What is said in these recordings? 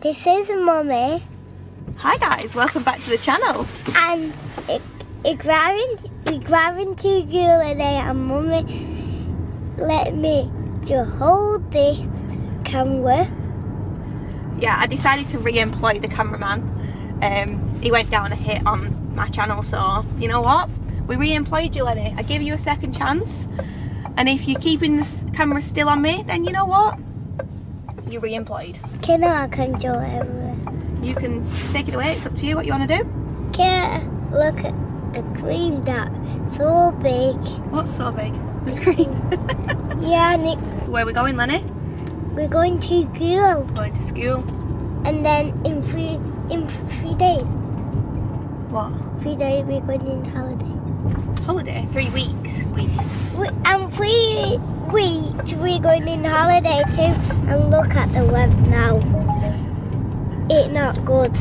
This is Mummy. Hi guys, welcome back to the channel. And we're driving to Julie and Mummy let me to hold this camera. Yeah, I decided to re-employ the cameraman. He went down a hit on my channel, so you know what? We re-employed you, Lenny. I give you a second chance. And if you're keeping this camera still on me, then you know what? You're re-employed. Can I control everywhere? You can take it away. It's up to you what you want to do. Can I look at the screen that's so big? What's so big? The screen? Yeah, and Where are we going, Lenny? we're going to school. Going to school. And then in three days. What? 3 days we're going on holiday. Holiday? 3 weeks. And 3 weeks we're going on holiday too. And look at the weather now. It's not good.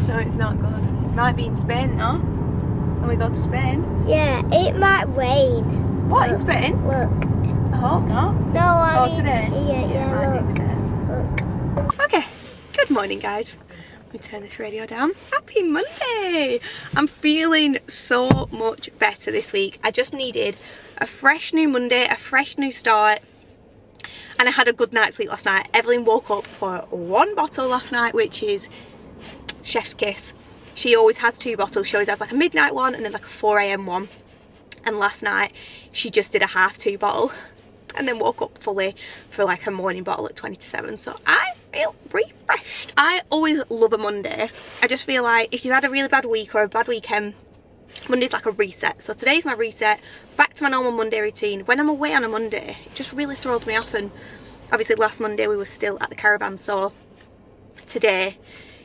No, it's not good. It might be in Spain, no? When we go to Spain. Yeah, it might rain. What, in Spain? Look. I hope not. No, I mean, today? Yeah, I look. did today. Look. Okay, good morning guys. Let me turn this radio down. Happy Monday! I'm feeling so much better this week. I just needed a fresh new Monday, a fresh new start. And I had a good night's sleep last night. Evelyn woke up for 1 bottle last night, which is chef's kiss. She always has 2 bottles. She always has like a midnight one and then like a 4 AM one. And last night she just did a half 2 bottle and then woke up fully for like a morning bottle at 20 to 7. So I feel refreshed. I always love a Monday. I just feel like if you've had a really bad week or a bad weekend, Monday's like a reset. So today's my reset, back to my normal Monday routine. When I'm away on a Monday, it just really throws me off. And obviously last Monday we were still at the caravan, so today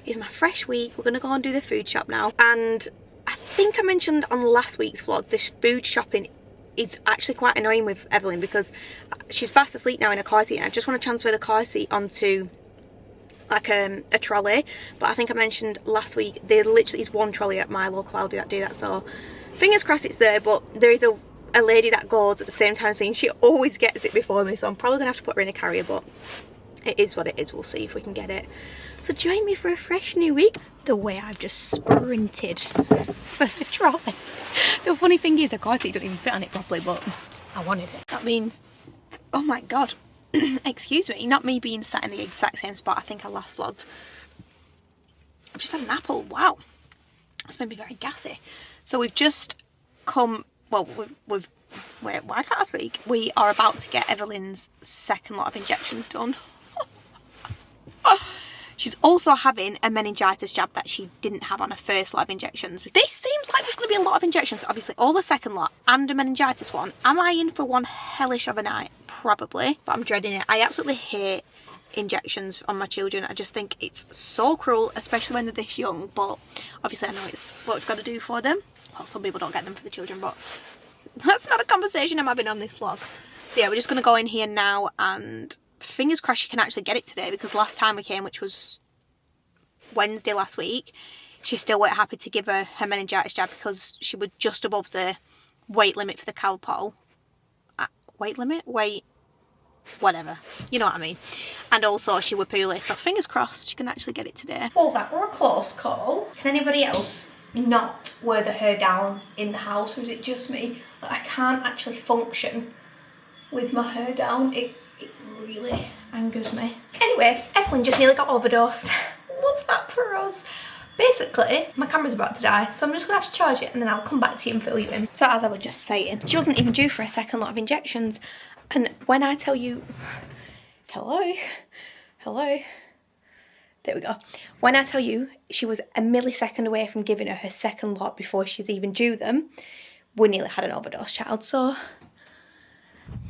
is my fresh week. We're gonna go and do the food shop now. And I think I mentioned on last week's vlog, this food shopping is actually quite annoying with Evelyn because she's fast asleep now in a car seat and I just want to transfer the car seat onto like a trolley. But I think I mentioned last week there literally is 1 trolley at my local Aldi that do that, so fingers crossed it's there. But there is a lady that goes at the same time as me and she always gets it before me, so I'm probably gonna have to put her in a carrier, but it is what it is. We'll see if we can get it. So join me for a fresh new week. The way I've just sprinted for the trolley. The funny thing is the car seat doesn't even fit on it properly, but I wanted it. That means, oh my god, excuse me, not me being sat in the exact same spot I think I last vlogged. I've just had an apple, wow. That's made me very gassy. So we've just come, well, wait, why can't I speak? We are about to get Evelyn's second lot of injections done. She's also having a meningitis jab that she didn't have on her first lot of injections. This seems like there's going to be a lot of injections. Obviously, all the second lot and a meningitis one. Am I in for one hellish of a night? Probably, but I'm dreading it. I absolutely hate injections on my children. I just think it's so cruel, especially when they're this young. But obviously, I know it's what we've got to do for them. Well, some people don't get them for the children, but that's not a conversation I'm having on this vlog. So yeah, we're just going to go in here now and fingers crossed she can actually get it today, because last time we came, which was Wednesday last week, she still weren't happy to give her meningitis jab because she was just above the weight limit for the Calpol. Weight limit? Weight, whatever. You know what I mean. And also she was poorly, so fingers crossed she can actually get it today. Well, that were a close call. Can anybody else not wear the hair down in the house, or is it just me that I can't actually function with my hair down? It really angers me. Anyway, Evelyn just nearly got overdosed. Love that for us. Basically, my camera's about to die, so I'm just gonna have to charge it and then I'll come back to you and fill you in. So as I was just saying, she wasn't even due for a second lot of injections. And when I tell you, hello, there we go. When I tell you she was a millisecond away from giving her second lot before she's even due them, we nearly had an overdose child, so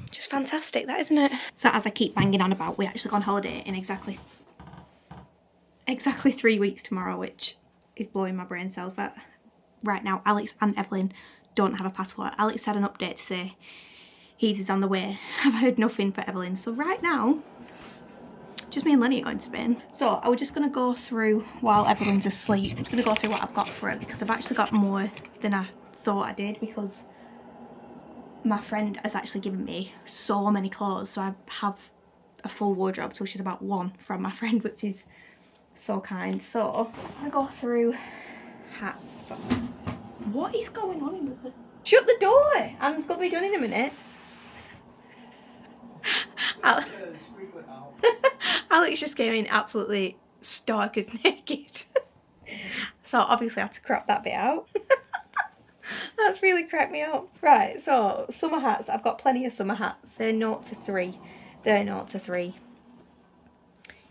just fantastic, that, isn't it? So as I keep banging on about, we actually go on holiday in exactly 3 weeks tomorrow, which is blowing my brain cells that right now Alex and Evelyn don't have a passport. Alex had an update to say his is on the way. I've heard nothing for Evelyn. So right now, just me and Lenny are going to Spain. So I was just going to go through, while Evelyn's asleep, I'm just going to go through what I've got for her, because I've actually got more than I thought I did, because my friend has actually given me so many clothes. So I have a full wardrobe, so she's about one from my friend, which is so kind. So I'm gonna go through hats. What is going on in there? Shut the door! I'm gonna be done in a minute. Alex just came in absolutely stark as naked. So obviously I had to crop that bit out. That's really cracked me up. Right, so summer hats. I've got plenty of summer hats. They're 0 to 3. They're 0 to 3.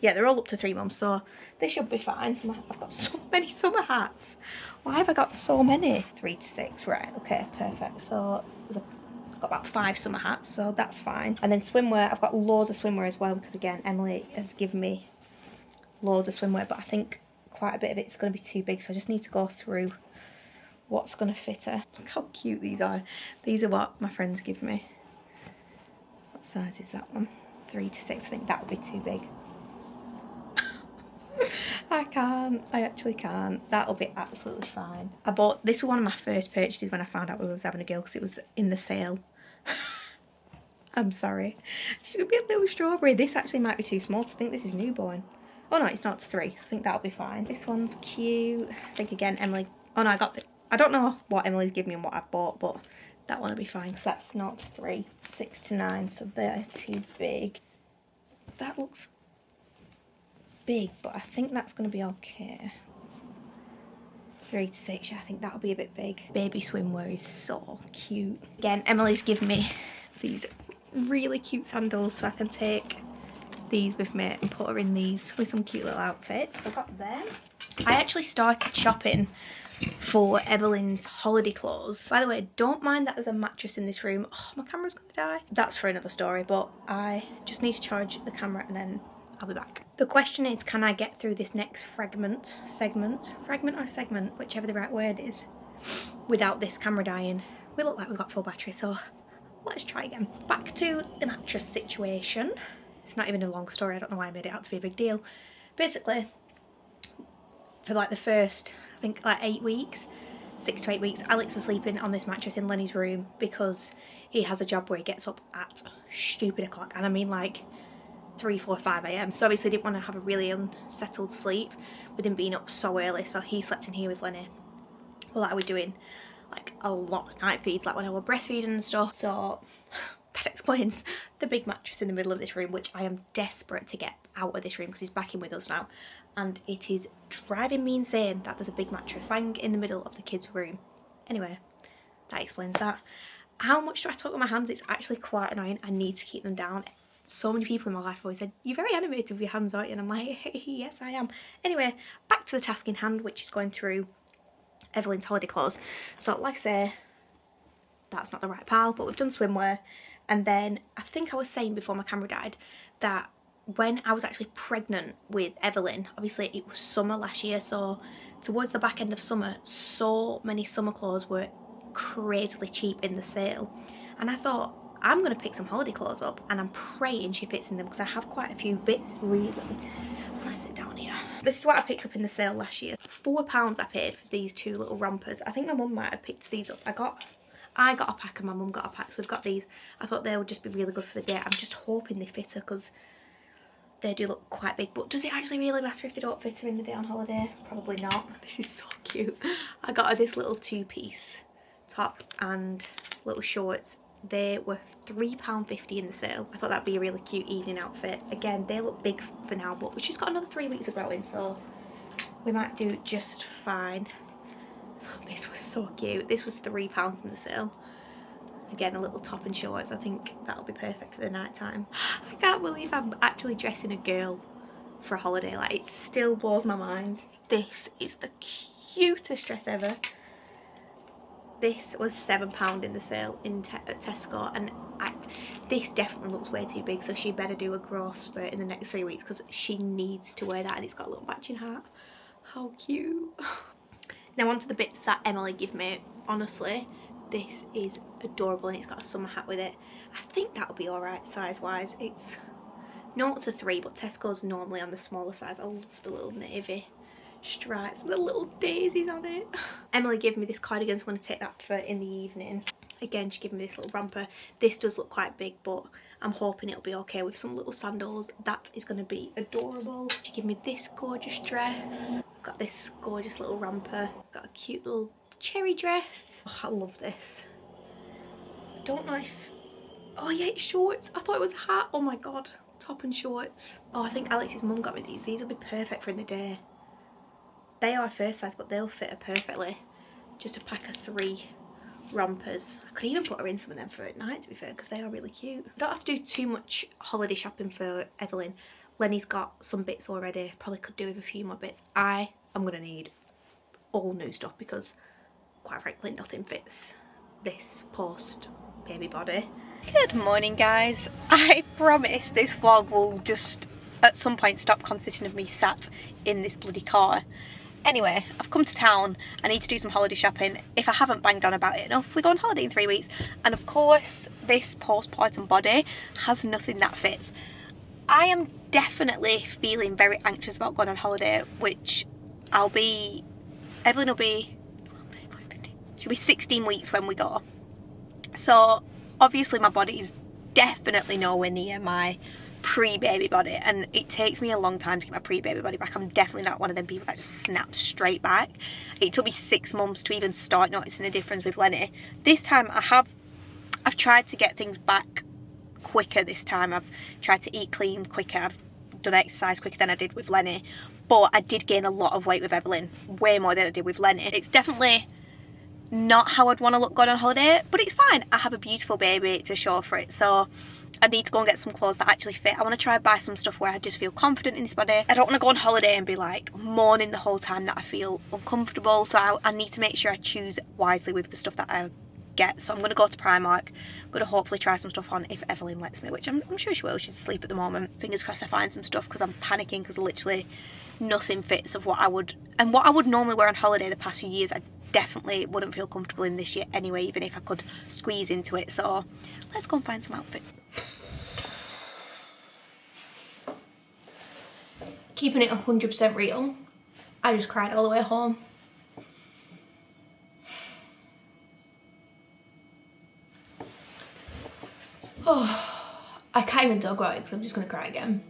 Yeah, they're all up to 3 months, so they should be fine. I've got so many summer hats. Why have I got so many? 3 to 6, right, okay, perfect. So I've got about 5 summer hats, so that's fine. And then swimwear, I've got loads of swimwear as well, because again, Emily has given me loads of swimwear, but I think quite a bit of it's going to be too big, so I just need to go through what's going to fit her. Look how cute these are. These are what my friends give me. What size is that one? 3 to 6, I think that would be too big. I can't, I actually can't. That'll be absolutely fine. I bought, this was one of my first purchases when I found out we was having a girl, because it was in the sale. I'm sorry. Should be a little strawberry. This actually might be too small. I think this is newborn. Oh no, it's not 3, so I think that'll be fine. This one's cute. I think again, Emily, oh no, I got the, I don't know what Emily's given me and what I've bought, but that one will be fine, because that's not 3. 6 to 9, so they're too big. That looks big, but I think that's going to be okay. 3 to 6, yeah, I think that'll be a bit big. Baby swimwear is so cute. Again, Emily's given me these really cute sandals, so I can take these with me and put her in these with some cute little outfits. So I got them. I actually started shopping for Evelyn's holiday clothes. By the way, don't mind that there's a mattress in this room. Oh, my camera's gonna die. That's for another story, but I just need to charge the camera and then I'll be back. The question is, can I get through this next segment, whichever the right word is, without this camera dying? We look like we've got full battery, so let's try again. Back to the mattress situation. It's not even a long story, I don't know why I made it out to be a big deal. Basically, for like the first, I think like 8 weeks, 6 to 8 weeks, Alex was sleeping on this mattress in Lenny's room because he has a job where he gets up at stupid o'clock, and I mean like 3, 4, 5 a.m. So obviously didn't want to have a really unsettled sleep with him being up so early, so he slept in here with Lenny. Well, I was doing like a lot of night feeds, like when I was breastfeeding and stuff, so that explains the big mattress in the middle of this room, which I am desperate to get out of this room because he's back in with us now, and it is driving me insane that there's a big mattress bang in the middle of the kids' room. Anyway, that explains that. How much do I talk with my hands? It's actually quite annoying. I need to keep them down. So many people in my life always said, you're very animated with your hands, aren't you? And I'm like, hey, yes I am. Anyway, back to the task in hand, which is going through Evelyn's holiday clothes. So like I say, that's not the right pile, but we've done swimwear. And then I think I was saying before my camera died that when I was actually pregnant with Evelyn, obviously it was summer last year, so towards the back end of summer, so many summer clothes were crazily cheap in the sale. And I thought, I'm going to pick some holiday clothes up, and I'm praying she fits in them because I have quite a few bits really. Let's sit down here. This is what I picked up in the sale last year. £4 I paid for these 2 little rompers. I think my mum might have picked these up. I got a pack and my mum got a pack, so we've got these. I thought they would just be really good for the day. I'm just hoping they fit her because they do look quite big, but does it actually really matter if they don't fit her in the day on holiday? Probably not. This is so cute. I got her this little 2-piece top and little shorts. They were £3.50 in the sale. I thought that'd be a really cute evening outfit. Again, they look big for now, but she's got another 3 weeks of growing, so we might do just fine. This was so cute. This was £3 in the sale. Again, a little top and shorts. I think that'll be perfect for the night time. I can't believe I'm actually dressing a girl for a holiday. Like, it still blows my mind. This is the cutest dress ever. This was £7 in the sale at Tesco, and this definitely looks way too big, so she better do a growth spurt in the next 3 weeks because she needs to wear that, and it's got a little matching hat. How cute. Now on to the bits that Emily gave me. Honestly, this is adorable, and it's got a summer hat with it. I think that'll be alright size wise. It's 0 to 3, but Tesco's normally on the smaller size. I love the little navy stripes with the little daisies on it. Emily gave me this cardigan, so I'm going to take that for in the evening. Again, she gave me this little romper. This does look quite big, but I'm hoping it'll be okay with some little sandals. That is going to be adorable. She gave me this gorgeous dress. Got this gorgeous little romper. Got a cute little cherry dress. Oh, I love this. I don't know if... Oh yeah, it's shorts. I thought it was a hat. Oh my god. Top and shorts. Oh, I think Alex's mum got me these. These will be perfect for in the day. They are first size, but they'll fit her perfectly. Just a pack of 3 rompers. I could even put her in some of them for at night, to be fair, because they are really cute. I don't have to do too much holiday shopping for Evelyn. Lenny's got some bits already. Probably could do with a few more bits. I am going to need all new stuff because, quite frankly, nothing fits this post baby body. Good morning, guys. I promise this vlog will just at some point stop consisting of me sat in this bloody car. Anyway, I've come to town. I need to do some holiday shopping. If I haven't banged on about it enough, we go on holiday in 3 weeks. And of course, this postpartum body has nothing that fits. I am definitely feeling very anxious about going on holiday, which Evelyn will be, she'll be 16 weeks when we go. So obviously my body is definitely nowhere near my pre-baby body, and it takes me a long time to get my pre-baby body back. I'm definitely not one of them people that just snaps straight back. It took me 6 months to even start noticing a difference with Lenny. This time I've tried to get things back quicker this time. I've tried to eat clean quicker. I've done exercise quicker than I did with Lenny, but I did gain a lot of weight with Evelyn, way more than I did with Lenny. It's definitely not how I'd want to look going on holiday, but it's fine. I have a beautiful baby to show for it, so I need to go and get some clothes that actually fit. I want to try and buy some stuff where I just feel confident in this body. I don't want to go on holiday and be like mourning the whole time that I feel uncomfortable, so I need to make sure I choose wisely with the stuff that I get. So I'm going to go to Primark. I'm going to hopefully try some stuff on if Evelyn lets me, which I'm sure she will. She's asleep at the moment. Fingers crossed I find some stuff, because I'm panicking because literally nothing fits of what I would normally wear on holiday the past few years. I definitely wouldn't feel comfortable in this year anyway, even if I could squeeze into it. So let's go and find some outfit. Keeping it 100% real, I just cried all the way home. Oh, I can't even talk about it because I'm just going to cry again.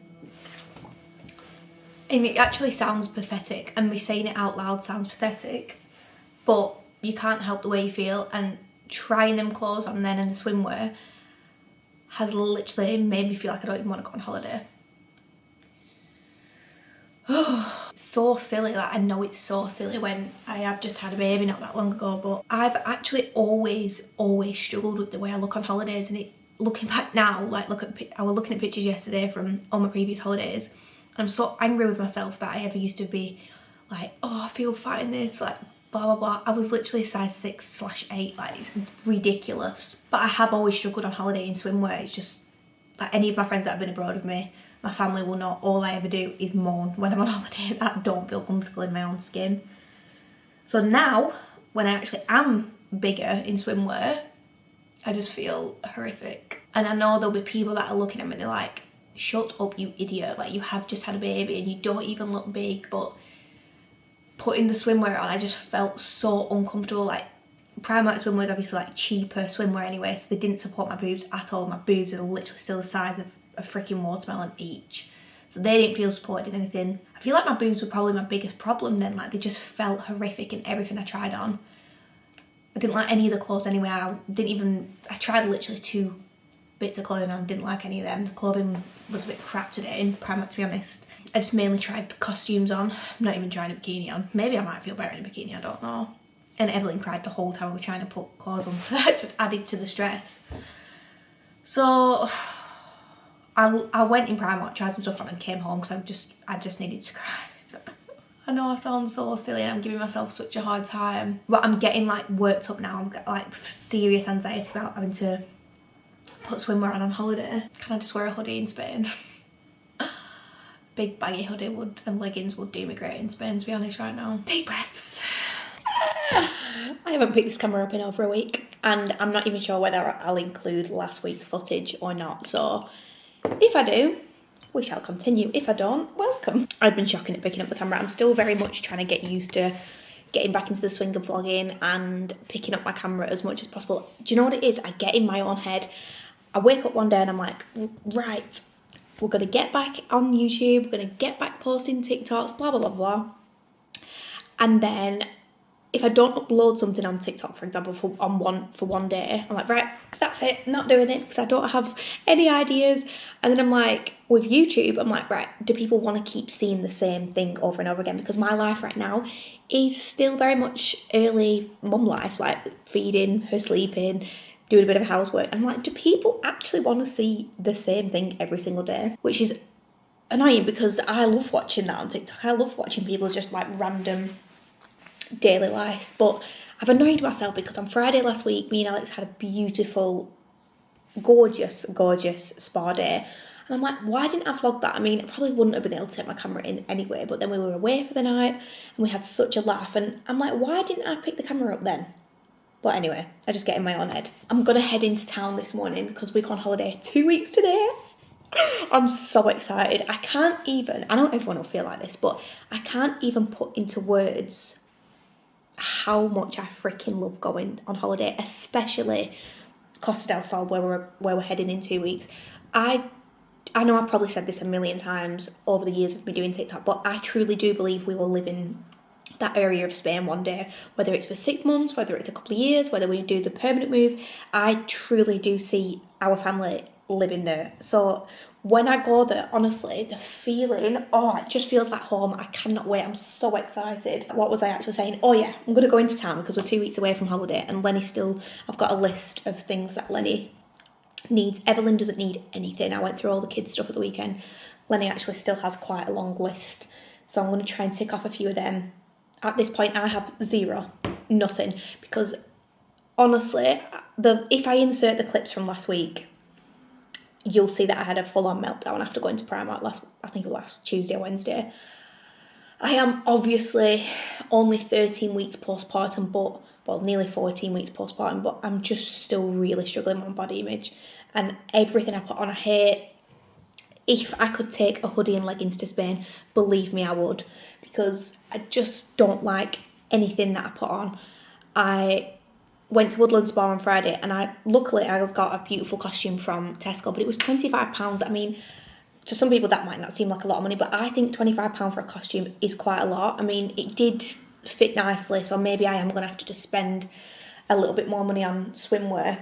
And it actually sounds pathetic, and me saying it out loud sounds pathetic, but you can't help the way you feel, and trying them clothes on then in the swimwear has literally made me feel like I don't even want to go on holiday. Oh, so silly. Like, I know it's so silly when I have just had a baby not that long ago, but I've actually always struggled with the way I look on holidays, and looking back now, like I was looking at pictures yesterday from all my previous holidays, and I'm so angry with myself that I ever used to be like, oh, I feel fat in this, like blah blah blah. I was literally size 6/8, like it's ridiculous. But I have always struggled on holiday in swimwear. It's just like any of my friends that have been abroad with me, my family will know all I ever do is moan when I'm on holiday that I don't feel comfortable in my own skin. So now, when I actually am bigger in swimwear, I just feel horrific. And I know there'll be people that are looking at me and they're like, shut up, you idiot. Like, you have just had a baby and you don't even look big. But putting the swimwear on, I just felt so uncomfortable. Like, Primark swimwear is obviously like cheaper swimwear anyway, so they didn't support my boobs at all. My boobs are literally still the size of a freaking watermelon each. So they didn't feel supported in anything. I feel like my boobs were probably my biggest problem then. Like, they just felt horrific in everything I tried on. I didn't like any of the clothes anyway. I tried literally 2 bits of clothing on, didn't like any of them. The clothing was a bit crap today in Primark, to be honest. I just mainly tried costumes on. I'm not even trying a bikini on. Maybe I might feel better in a bikini, I don't know. And Evelyn cried the whole time we were trying to put clothes on, so that just added to the stress. So I went in Primark, tried some stuff on and came home because I just needed to cry. I know I sound so silly and I'm giving myself such a hard time, but I'm getting like worked up now. I'm getting like serious anxiety about having to put swimwear on holiday. Can I just wear a hoodie in Spain? Big baggy hoodie and leggings would do me great in Spain, to be honest, right now. Deep breaths. I haven't picked this camera up in over a week, and I'm not even sure whether I'll include last week's footage or not, so if I do, we shall continue. If I don't, welcome. I've been shocking at picking up the camera. I'm still very much trying to get used to getting back into the swing of vlogging and picking up my camera as much as possible. Do you know what it is? I get in my own head. I wake up one day and I'm like, right, we're going to get back on YouTube, we're going to get back posting TikToks, blah, blah, blah, blah. And then if I don't upload something on TikTok, for example, for one day, I'm like, right, that's it, not doing it because I don't have any ideas. And then I'm like, with YouTube, I'm like, right, do people want to keep seeing the same thing over and over again? Because my life right now is still very much early mum life, like feeding, her sleeping, doing a bit of housework. I'm like, do people actually want to see the same thing every single day? Which is annoying because I love watching that on TikTok. I love watching people's just like random daily lives. But I've annoyed myself because on Friday last week, me and Alex had a beautiful, gorgeous spa day. And I'm like, why didn't I vlog that? I mean, I probably wouldn't have been able to take my camera in anyway, but then we were away for the night and we had such a laugh. And I'm like, why didn't I pick the camera up then? But anyway, I just get in my own head. I'm going to head into town this morning because we go on holiday 2 weeks today. I'm so excited. I know everyone will feel like this, but I can't even put into words how much I freaking love going on holiday, especially Costa del Sol, where we're heading in 2 weeks. I know I've probably said this a million times over the years of me doing TikTok, but I truly do believe we will live in that area of Spain one day, whether it's for 6 months, whether it's a couple of years, whether we do the permanent move. I truly do see our family living there. So when I go there, honestly, the feeling, it just feels like home. I cannot wait. I'm so excited. What was I actually saying? Oh yeah, I'm going to go into town because we're 2 weeks away from holiday, and I've got a list of things that Lenny needs. Evelyn doesn't need anything. I went through all the kids' stuff at the weekend. Lenny actually still has quite a long list, so I'm going to try and tick off a few of them. At this point, I have nothing, because honestly, if I insert the clips from last week, you'll see that I had a full-on meltdown after going to Primark last Tuesday or Wednesday. I am obviously only 13 weeks postpartum, nearly 14 weeks postpartum, but I'm just still really struggling with my body image, and everything I put on I hate. If I could take a hoodie and leggings to Spain, believe me, I would, because I just don't like anything that I put on. I went to Woodland Spa on Friday, and luckily I got a beautiful costume from Tesco, but it was £25. I mean, to some people that might not seem like a lot of money, but I think £25 for a costume is quite a lot. I mean, it did fit nicely, so maybe I am going to have to just spend a little bit more money on swimwear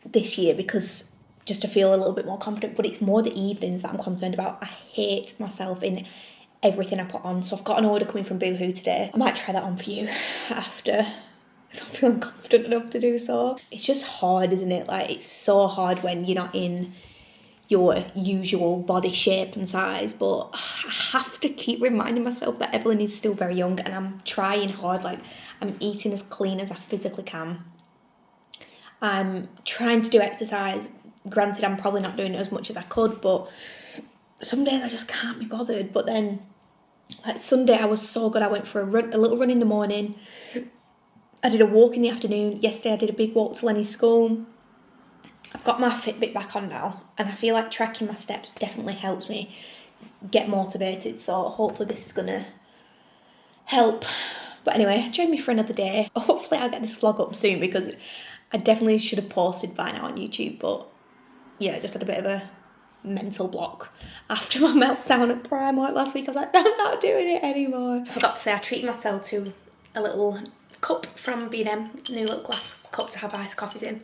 this year, because just to feel a little bit more confident. But it's more the evenings that I'm concerned about. I hate myself in everything I put on. So I've got an order coming from Boohoo today. I might try that on for you after, if I'm feeling confident enough to do so. It's just hard, isn't it? Like, it's so hard when you're not in your usual body shape and size, but I have to keep reminding myself that Evelyn is still very young, and I'm trying hard. Like, I'm eating as clean as I physically can. I'm trying to do exercise. Granted, I'm probably not doing it as much as I could, but some days I just can't be bothered. But then, like Sunday, I was so good. I went for a little run in the morning. I did a walk in the afternoon. Yesterday, I did a big walk to Lenny's school. I've got my Fitbit back on now, and I feel like tracking my steps definitely helps me get motivated. So hopefully this is going to help. But anyway, join me for another day. Hopefully I'll get this vlog up soon, because I definitely should have posted by now on YouTube, but yeah, I just had a bit of a mental block after my meltdown at Primark last week. I was like, I'm not doing it anymore. I forgot to say, I treated myself to a little cup from B&M, new little glass cup to have iced coffees in.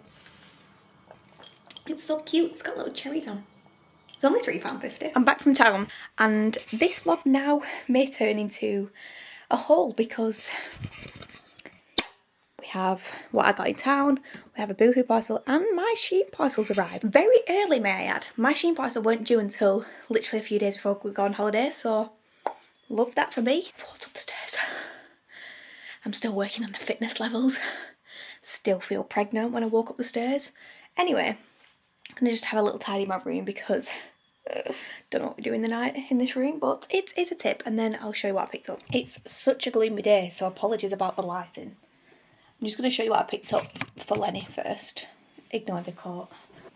It's so cute, it's got little cherries on. It's only £3.50. I'm back from town, and this vlog now may turn into a haul, because we have what I got in town, we have a Boohoo parcel, and my Shein parcels arrived. Very early, may I add. My Shein parcel weren't due until literally a few days before we go on holiday, so love that for me. Walked up the stairs. I'm still working on the fitness levels. Still feel pregnant when I walk up the stairs. Anyway, I'm gonna just have a little tidy in my room, because don't know what we do in the night in this room, but it is a tip, and then I'll show you what I picked up. It's such a gloomy day, so apologies about the lighting. I'm just going to show you what I picked up for Lenny first. Ignore the coat.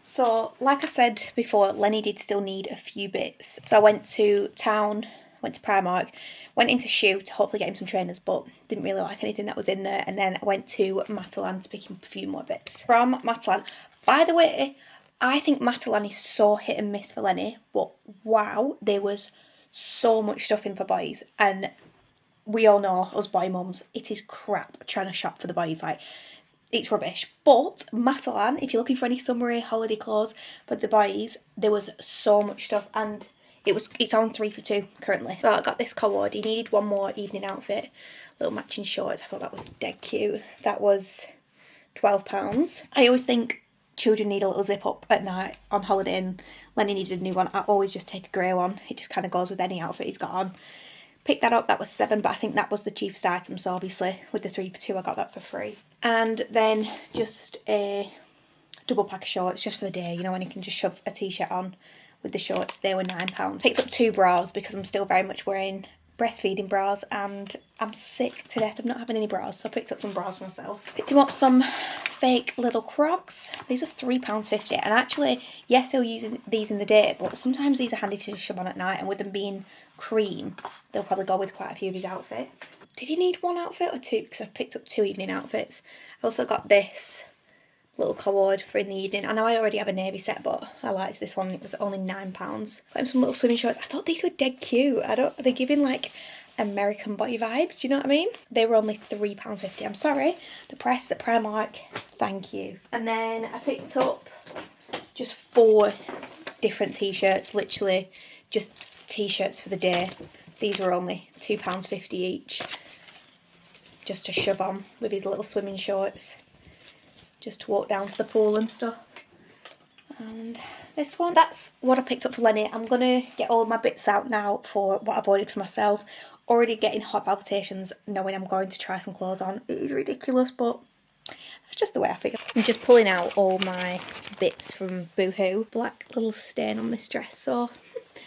So, like I said before, Lenny did still need a few bits. So I went to town, went to Primark, went into Shoe to hopefully get him some trainers, but didn't really like anything that was in there. And then I went to Matalan to pick him a few more bits. From Matalan, by the way, I think Matalan is so hit and miss for Lenny, but wow, there was so much stuff in for boys, and we all know, us boy mums, it is crap trying to shop for the boys, like, it's rubbish. But Matalan, if you're looking for any summery holiday clothes for the boys, there was so much stuff, and it's on 3 for 2 currently. So I got this co-ord. He needed one more evening outfit, little matching shorts. I thought that was dead cute. That was £12. I always think children need a little zip up at night on holiday, and Lenny needed a new one. I always just take a grey one. It just kind of goes with any outfit he's got on. Picked that up, that was £7, but I think that was the cheapest item, so obviously with the 3 for 2 I got that for free. And then just a double pack of shorts just for the day, you know, when you can just shove a t-shirt on with the shorts. They were £9. Picked up 2 bras because I'm still very much wearing breastfeeding bras and I'm sick to death of not having any bras, so I picked up some bras for myself. Picked him up some fake little Crocs. These are £3.50, and actually, yes, he'll use these in the day, but sometimes these are handy to shove on at night, and with them being cream, they'll probably go with quite a few of his outfits. Did you need one outfit or 2? Because I've picked up 2 evening outfits. I also got this little co-ord for in the evening. I know I already have a navy set, but I liked this one. It was only £9. Got him some little swimming shorts. I thought these were dead cute. They're giving like American body vibes, do you know what I mean? They were only £3.50. I'm sorry, the price at Primark, thank you. And then I picked up just 4 different t-shirts, literally just t-shirts for the day. These were only £2.50 each, just to shove on with his little swimming shorts, just to walk down to the pool and stuff. And this one, that's what I picked up for Lenny. I'm gonna get all my bits out now for what I've ordered for myself. Already getting hot palpitations knowing I'm going to try some clothes on. It is ridiculous, but that's just the way I figure. I'm just pulling out all my bits from Boohoo. Black little stain on this dress, so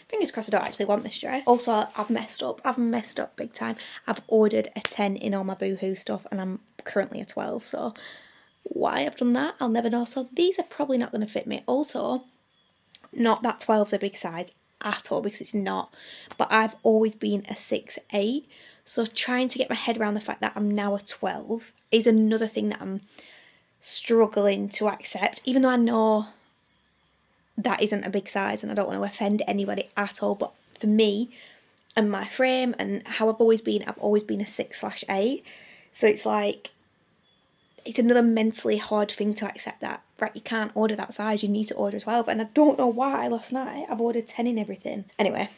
fingers crossed I don't actually want this dress. Also, I've messed up big time. I've ordered a 10 in all my Boohoo stuff and I'm currently a 12, so why I've done that, I'll never know. So these are probably not going to fit me. Also, not that 12's a big size at all, because it's not, but I've always been a 6'8", so trying to get my head around the fact that I'm now a 12 is another thing that I'm struggling to accept, even though I know that isn't a big size and I don't want to offend anybody at all. But for me and my frame and how I've always been a 6/8, so it's like, it's another mentally hard thing to accept that, right, you can't order that size, you need to order a 12, and I don't know why last night I've ordered 10 in everything. Anyway,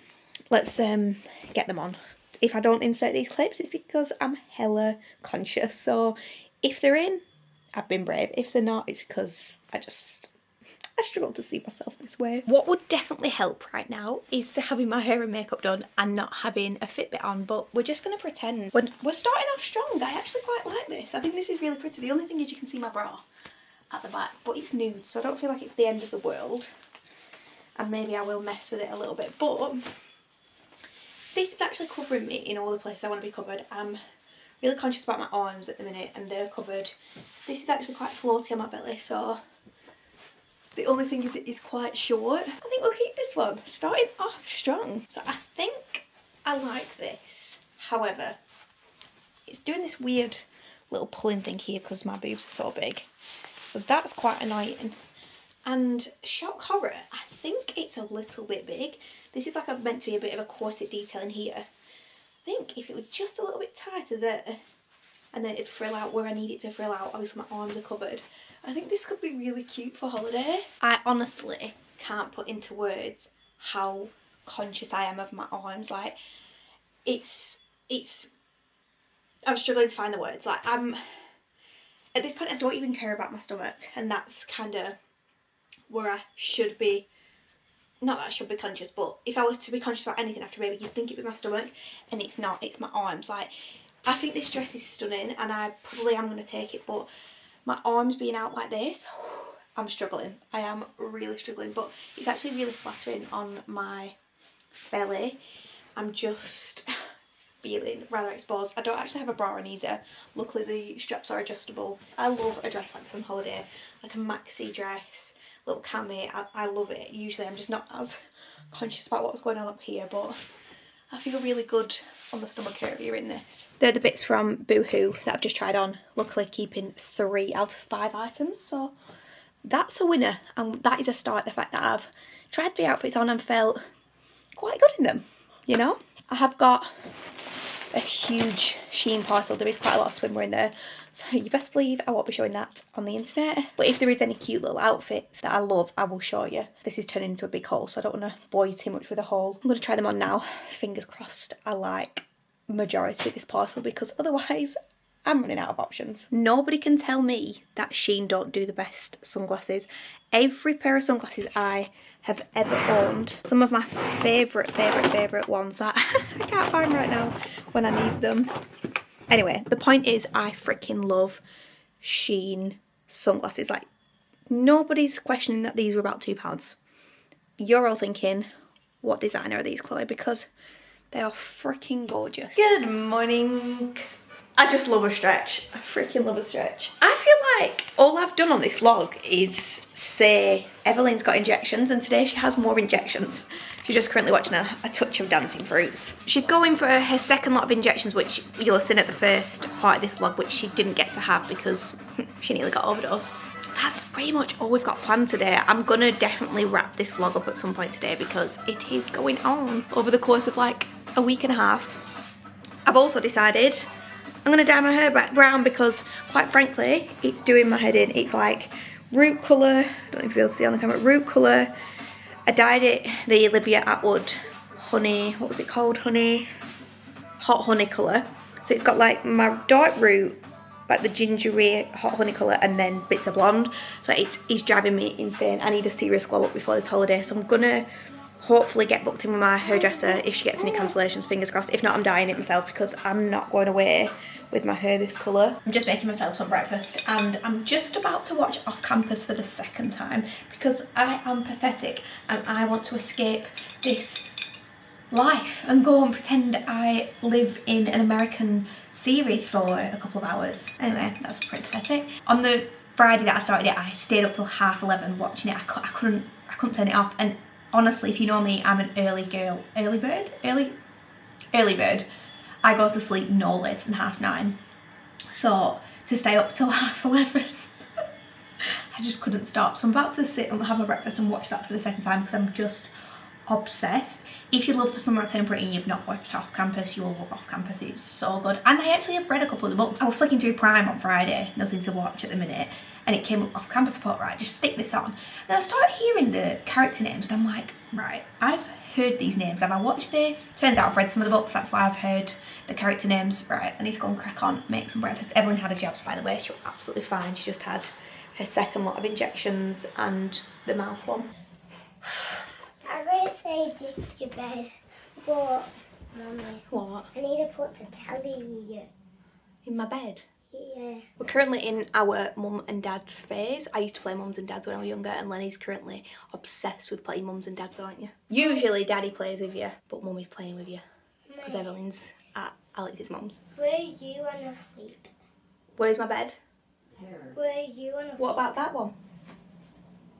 let's get them on. If I don't insert these clips, it's because I'm hella conscious, so if they're in, I've been brave. If they're not, it's because I struggle to see myself this way. What would definitely help right now is having my hair and makeup done and not having a Fitbit on, but we're just going to pretend. We're starting off strong. I actually quite like this. I think this is really pretty. The only thing is you can see my bra at the back, but it's nude, so I don't feel like it's the end of the world. And maybe I will mess with it a little bit, but this is actually covering me in all the places I want to be covered. I'm really conscious about my arms at the minute and they're covered. This is actually quite floaty on my belly, so the only thing is it is quite short. I think we'll keep this one. Starting off strong. So I think I like this. However, it's doing this weird little pulling thing here because my boobs are so big. So that's quite annoying. And shock horror, I think it's a little bit big. This is like meant to be a bit of a corset detail in here. I think if it were just a little bit tighter there, and then it'd frill out where I need it to frill out, obviously my arms are covered, I think this could be really cute for holiday. I honestly can't put into words how conscious I am of my arms. Like, I'm struggling to find the words. Like, at this point I don't even care about my stomach, and that's kind of where I should be. Not that I should be conscious, but if I was to be conscious about anything after baby, you'd think it'd be my stomach, and it's not, it's my arms. Like, I think this dress is stunning and I probably am going to take it, but my arms being out like this, I'm struggling. I am really struggling, but it's actually really flattering on my belly. I'm just feeling rather exposed. I don't actually have a bra on either. Luckily the straps are adjustable. I love a dress like this on holiday, like a maxi dress, little cami. I love it. Usually I'm just not as conscious about what's going on up here, but I feel really good on the stomach area in this. They're the bits from Boohoo that I've just tried on. Luckily keeping 3 out of 5 items, so that's a winner, and that is a start. The fact that I've tried the outfits on and felt quite good in them, you know. I have got a huge Shein parcel. There is quite a lot of swimwear in there, so you best believe I won't be showing that on the internet. But if there is any cute little outfits that I love, I will show you. This is turning into a big haul, so I don't want to bore you too much with a haul. I'm going to try them on now. Fingers crossed I like majority of this parcel, because otherwise I'm running out of options. Nobody can tell me that Shein don't do the best sunglasses. Every pair of sunglasses I have ever owned, some of my favourite ones that I can't find right now when I need them. Anyway, the point is, I freaking love Shein sunglasses. Like, nobody's questioning that these were about £2. You're all thinking, what designer are these, Chloe? Because they are freaking gorgeous. Good morning. I just love a stretch. I freaking love a stretch. I feel like all I've done on this vlog is say Evelyn's got injections, and today she has more injections. She's just currently watching a touch of Dancing Fruits. She's going for her second lot of injections, which you'll have seen at the first part of this vlog, which she didn't get to have because she nearly got overdosed. That's pretty much all we've got planned today. I'm gonna definitely wrap this vlog up at some point today because it is going on over the course of like a week and a half. I've also decided I'm gonna dye my hair back brown because, quite frankly, it's doing my head in. It's like root colour, I don't know if you'll be able to see on the camera, root colour. I dyed it the Olivia Atwood honey, what was it called, hot honey colour. So it's got like my dark root, like the gingery hot honey colour, and then bits of blonde. So it's driving me insane. I need a serious glow up before this holiday, so I'm gonna hopefully get booked in with my hairdresser if she gets any cancellations, fingers crossed. If not, I'm dyeing it myself because I'm not going away with my hair this colour. I'm just making myself some breakfast, and I'm just about to watch Off Campus for the second time because I am pathetic and I want to escape this life and go and pretend I live in an American series for a couple of hours. Anyway, that's pretty pathetic. On the Friday that I started it, I stayed up till 11:30 watching it. I couldn't turn it off, and honestly, if you know me, I'm an early bird. I go to sleep no later than 9:30. So to stay up till 11:30, I just couldn't stop. So I'm about to sit and have my breakfast and watch that for the second time because I'm just obsessed. If you love The Summer I Turned Pretty and you've not watched Off Campus, you will love Off Campus. It's so good. And I actually have read a couple of the books. I was flicking through Prime on Friday, nothing to watch at the minute, and it came up Off Campus. I thought, right, just stick this on. Then I started hearing the character names and I'm like, right, I've heard these names. Have I watched this? Turns out I've read some of the books, that's why I've heard the character names. Right, I need to go and crack on, make some breakfast. Evelyn had a jabs, by the way. She was absolutely fine. She just had her second lot of injections and the mouth one. I'm going to say to your bed, but Mummy, What? I need to put the telly here. In my bed? Yeah. We're currently in our mum and dad's phase. I used to play mums and dads when I was younger, and Lenny's currently obsessed with playing mums and dads, aren't you? Usually daddy plays with you, but mummy's playing with you because Evelyn's at Alex's mum's. Where are you on sleep? Where's my bed? Where are you on sleep? What about that one?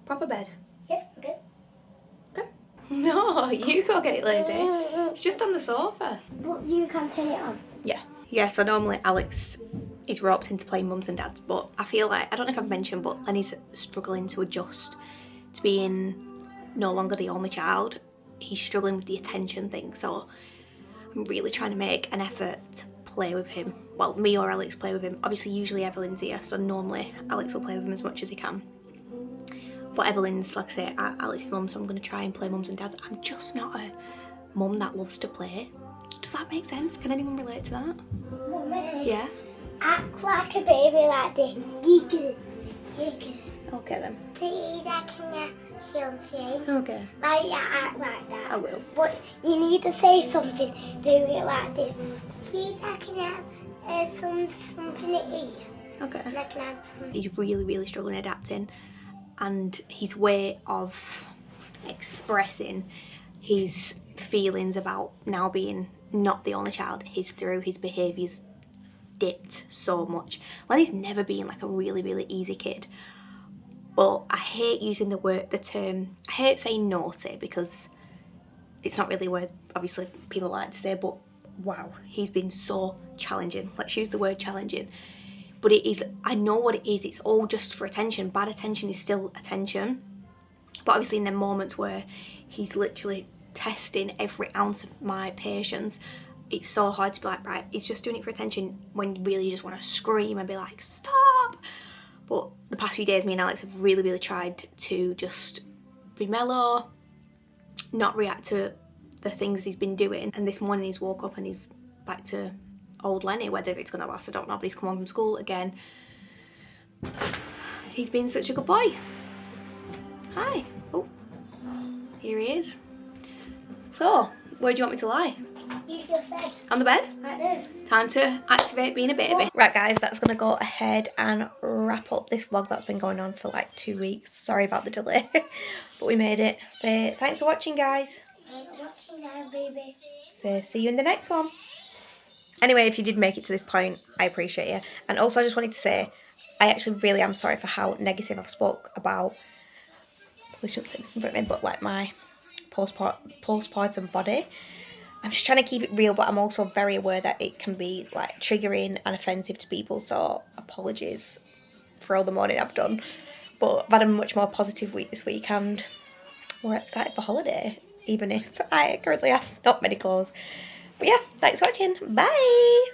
Proper bed? Yeah, okay. Okay. No, you go get it, lazy. It's just on the sofa. But you can turn it on. Yeah. Yeah, so normally Alex is roped into playing mums and dads, but I feel like, I don't know if I've mentioned, but Lenny's struggling to adjust to being no longer the only child. He's struggling with the attention thing, so I'm really trying to make an effort to play with him. Well, me or Alex play with him. Obviously, usually Evelyn's here, so normally Alex will play with him as much as he can. But Evelyn's, like I say, at Alex's mum, so I'm going to try and play mums and dads. I'm just not a mum that loves to play. Does that make sense? Can anyone relate to that? Mummy, Yeah? act like a baby like this. Giggle, giggle. Okay then. Please, I can something. Okay. Like you act like that. I will. But you need to say something. Do it like this. Please, I can have something to eat. Okay. And I can have some. He's really struggling adapting, and his way of expressing his feelings about now being not the only child is through his behaviours dipped so much. Lenny's never been like a really easy kid, but I hate using the term, I hate saying naughty because it's not really a word obviously people like to say, but wow, he's been so challenging. Let's use the word challenging. but it is, I know what it is, it's all just for attention. Bad attention is still attention. But obviously in the moments where he's literally testing every ounce of my patience, it's so hard to be like, right, he's just doing it for attention, when really you just want to scream and be like, stop. But the past few days, me and Alex have really, really tried to just be mellow, not react to the things he's been doing. And this morning he's woke up and he's back to old Lenny. Whether it's going to last, I don't know, but he's come home from school again. He's been such a good boy. Hi. Oh, here he is. So, where do you want me to lie? You just said. On the bed? I do. Time to activate being a baby. Right guys, that's going to go ahead and wrap up this vlog that's been going on for like 2 weeks. Sorry about the delay, but we made it. So, thanks for watching, guys. Thanks for watching now, baby. So, see you in the next one. Anyway, if you did make it to this point, I appreciate you. And also, I just wanted to say, I actually really am sorry for how negative I've spoke about, probably shouldn't say this in front of me, but like my postpartum body. I'm just trying to keep it real, but I'm also very aware that it can be like triggering and offensive to people, so apologies for all the mourning I've done. But I've had a much more positive week this week and we're excited for holiday, even if I currently have not many clothes. But yeah, thanks for watching. Bye!